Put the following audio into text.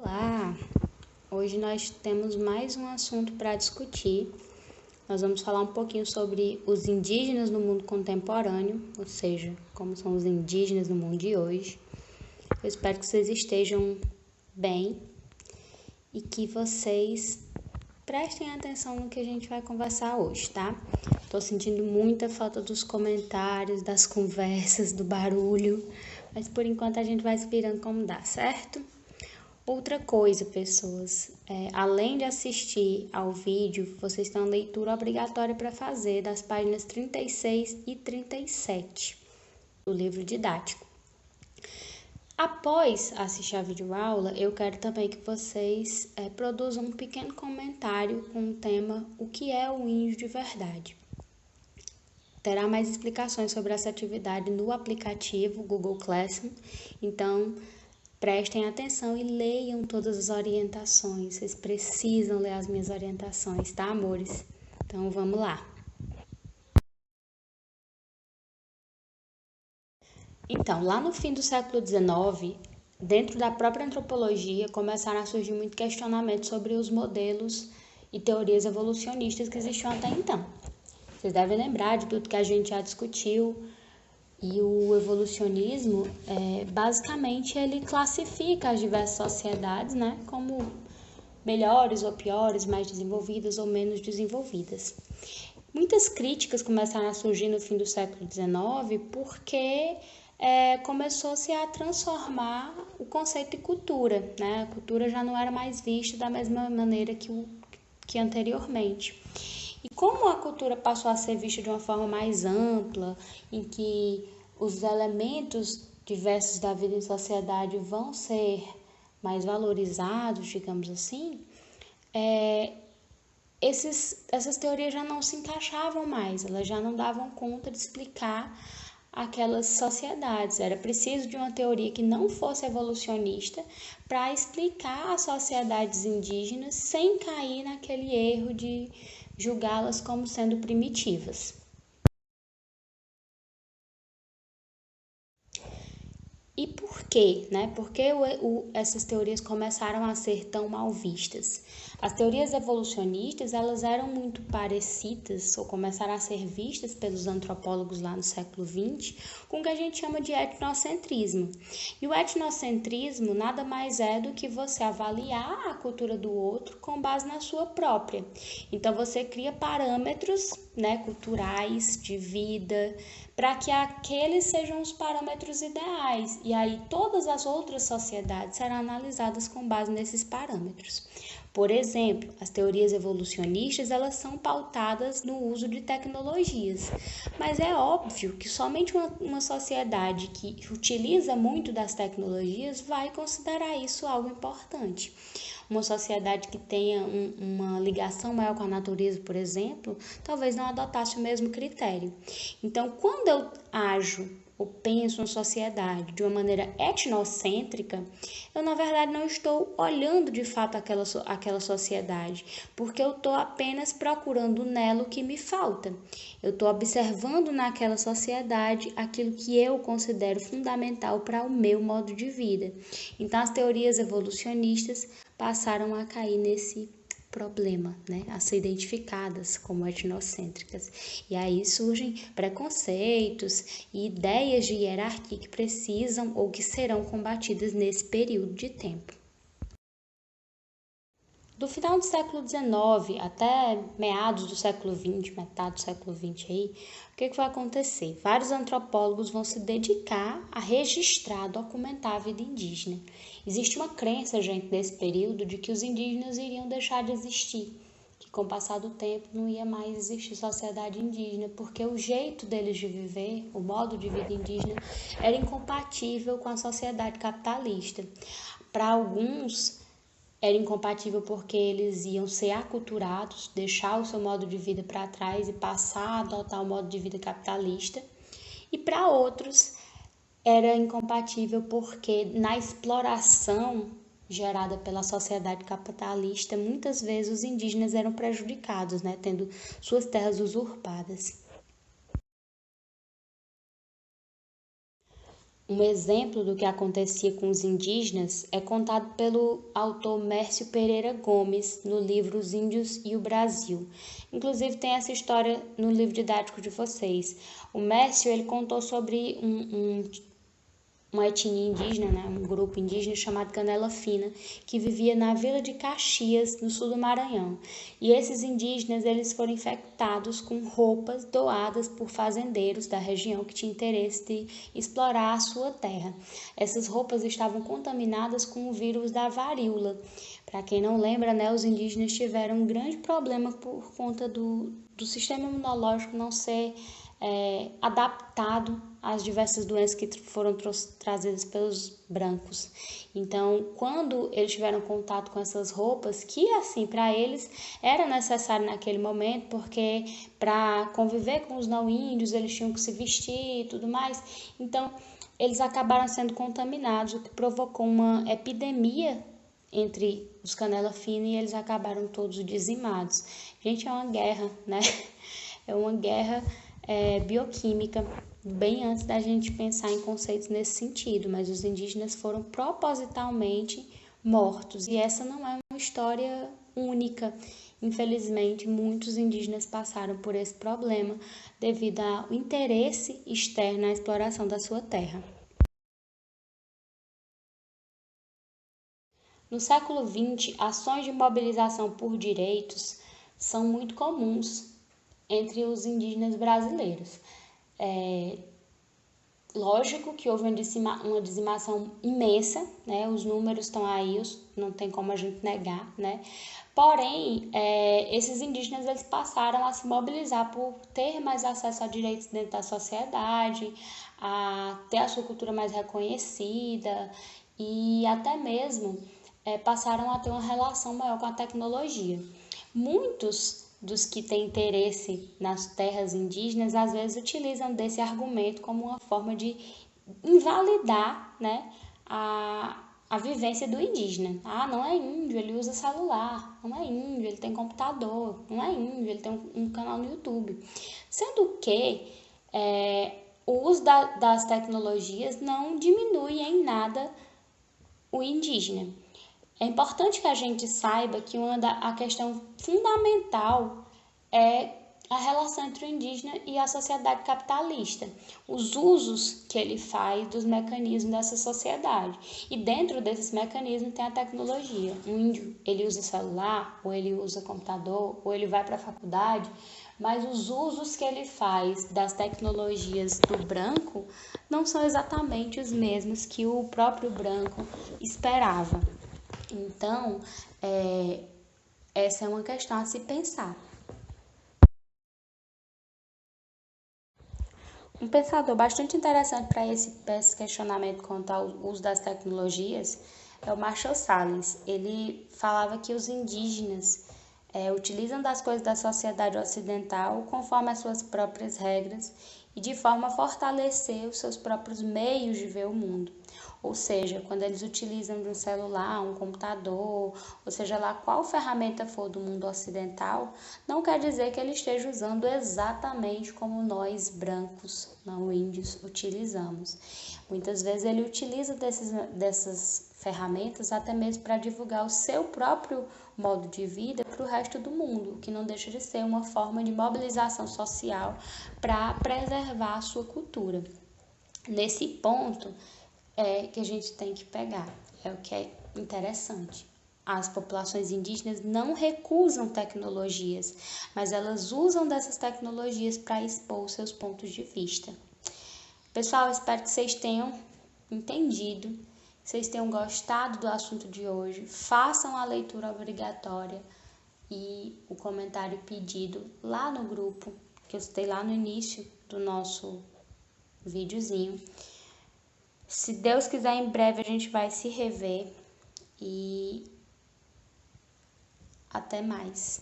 Olá! Hoje nós temos mais um assunto para discutir. Nós vamos falar um pouquinho sobre os indígenas no mundo contemporâneo, ou seja, como são os indígenas no mundo de hoje. Eu espero que vocês estejam bem e que vocês prestem atenção no que a gente vai conversar hoje, tá? Tô sentindo muita falta dos comentários, das conversas, do barulho, mas por enquanto a gente vai se virando como dá, certo? Outra coisa, pessoas, além de assistir ao vídeo, vocês têm uma leitura obrigatória para fazer das páginas 36 e 37 do livro didático. Após assistir a videoaula, eu quero também que vocês produzam um pequeno comentário com o tema O que é o índio de verdade? Terá mais explicações sobre essa atividade no aplicativo Google Classroom, então prestem atenção e leiam todas as orientações. Vocês precisam ler as minhas orientações, tá, amores? Então, vamos lá. Então, lá no fim do século XIX, dentro da própria antropologia, começaram a surgir muito questionamento sobre os modelos e teorias evolucionistas que existiam até então. Vocês devem lembrar de tudo que a gente já discutiu. E o evolucionismo, basicamente, ele classifica as diversas sociedades, né, como melhores ou piores, mais desenvolvidas ou menos desenvolvidas. Muitas críticas começaram a surgir no fim do século XIX porque começou-se a transformar o conceito de cultura, né? A cultura já não era mais vista da mesma maneira que anteriormente. E como a cultura passou a ser vista de uma forma mais ampla, em que os elementos diversos da vida em sociedade vão ser mais valorizados, digamos assim, essas teorias já não se encaixavam mais, elas já não davam conta de explicar aquelas sociedades. Era preciso de uma teoria que não fosse evolucionista para explicar as sociedades indígenas sem cair naquele erro de julgá-las como sendo primitivas. E por quê, né? Por que essas teorias começaram a ser tão mal vistas? As teorias evolucionistas, elas eram muito parecidas, ou começaram a ser vistas pelos antropólogos lá no século XX, com o que a gente chama de etnocentrismo. E o etnocentrismo nada mais é do que você avaliar a cultura do outro com base na sua própria. Então, você cria parâmetros, né, culturais, de vida, para que aqueles sejam os parâmetros ideais. E aí todas as outras sociedades serão analisadas com base nesses parâmetros. Por exemplo, as teorias evolucionistas, elas são pautadas no uso de tecnologias. Mas é óbvio que somente uma sociedade que utiliza muito das tecnologias vai considerar isso algo importante. Uma sociedade que tenha uma ligação maior com a natureza, por exemplo, talvez não adotasse o mesmo critério. Então, quando eu ajo ou penso uma sociedade de uma maneira etnocêntrica, eu na verdade não estou olhando de fato aquela sociedade, porque eu estou apenas procurando nela o que me falta. Eu estou observando naquela sociedade aquilo que eu considero fundamental para o meu modo de vida. Então, as teorias evolucionistas passaram a cair nesse problema, né, a ser identificadas como etnocêntricas. E aí surgem preconceitos e ideias de hierarquia que precisam ou que serão combatidas nesse período de tempo. Do final do século XIX até meados do século XX, metade do século XX aí, o que vai acontecer? Vários antropólogos vão se dedicar a registrar, documentar a vida indígena. Existe uma crença, gente, nesse período de que os indígenas iriam deixar de existir, que com o passar do tempo não ia mais existir sociedade indígena, porque o jeito deles de viver, o modo de vida indígena, era incompatível com a sociedade capitalista. Para alguns, era incompatível porque eles iam ser aculturados, deixar o seu modo de vida para trás e passar a adotar o modo de vida capitalista. E para outros, era incompatível porque na exploração gerada pela sociedade capitalista, muitas vezes os indígenas eram prejudicados, né, tendo suas terras usurpadas. Um exemplo do que acontecia com os indígenas é contado pelo autor Mércio Pereira Gomes no livro Os Índios e o Brasil. Inclusive tem essa história no livro didático de vocês. O Mércio ele contou sobre uma etnia indígena, né, um grupo indígena chamado Canela Fina, que vivia na vila de Caxias, no sul do Maranhão. E esses indígenas eles foram infectados com roupas doadas por fazendeiros da região que tinham interesse de explorar a sua terra. Essas roupas estavam contaminadas com o vírus da varíola. Para quem não lembra, né, os indígenas tiveram um grande problema por conta do sistema imunológico não ser adaptado às diversas doenças que foram trazidas pelos brancos. Então, quando eles tiveram contato com essas roupas, que assim, para eles era necessário naquele momento, porque para conviver com os não índios, eles tinham que se vestir e tudo mais. Então, eles acabaram sendo contaminados, o que provocou uma epidemia entre os Canela Fina e eles acabaram todos dizimados. Gente, é uma guerra, né? É uma guerra bioquímica, bem antes da gente pensar em conceitos nesse sentido, mas os indígenas foram propositalmente mortos. E essa não é uma história única. Infelizmente, muitos indígenas passaram por esse problema devido ao interesse externo na exploração da sua terra. No século XX, ações de mobilização por direitos são muito comuns entre os indígenas brasileiros. Lógico que houve uma dizimação imensa, né? Os números estão aí, não tem como a gente negar, né? Porém, esses indígenas eles passaram a se mobilizar por ter mais acesso a direitos dentro da sociedade, a ter a sua cultura mais reconhecida e até mesmo passaram a ter uma relação maior com a tecnologia. Muitos dos que têm interesse nas terras indígenas, às vezes utilizam desse argumento como uma forma de invalidar, né, a vivência do indígena. Ah, não é índio, ele usa celular. Não é índio, ele tem computador. Não é índio, ele tem um canal no YouTube. Sendo que o uso das tecnologias não diminui em nada o indígena. É importante que a gente saiba que a questão fundamental é a relação entre o indígena e a sociedade capitalista, os usos que ele faz dos mecanismos dessa sociedade. E dentro desses mecanismos tem a tecnologia. O índio, ele usa celular, ou ele usa computador, ou ele vai para a faculdade, mas os usos que ele faz das tecnologias do branco não são exatamente os mesmos que o próprio branco esperava. Então, essa é uma questão a se pensar. Um pensador bastante interessante para esse questionamento quanto ao uso das tecnologias é o Marshall Sahlins. Ele falava que os indígenas utilizam das coisas da sociedade ocidental conforme as suas próprias regras e de forma a fortalecer os seus próprios meios de ver o mundo. Ou seja, quando eles utilizam de um celular, um computador, ou seja lá qual ferramenta for do mundo ocidental, não quer dizer que ele esteja usando exatamente como nós brancos, não índios, utilizamos. Muitas vezes ele utiliza dessas ferramentas até mesmo para divulgar o seu próprio modo de vida para o resto do mundo, o que não deixa de ser uma forma de mobilização social para preservar a sua cultura. Nesse ponto que a gente tem que pegar, é o que é interessante. As populações indígenas não recusam tecnologias, mas elas usam dessas tecnologias para expor seus pontos de vista. Pessoal, espero que vocês tenham entendido, que vocês tenham gostado do assunto de hoje. Façam a leitura obrigatória e o comentário pedido lá no grupo, que eu citei lá no início do nosso videozinho. Se Deus quiser, em breve a gente vai se rever e até mais.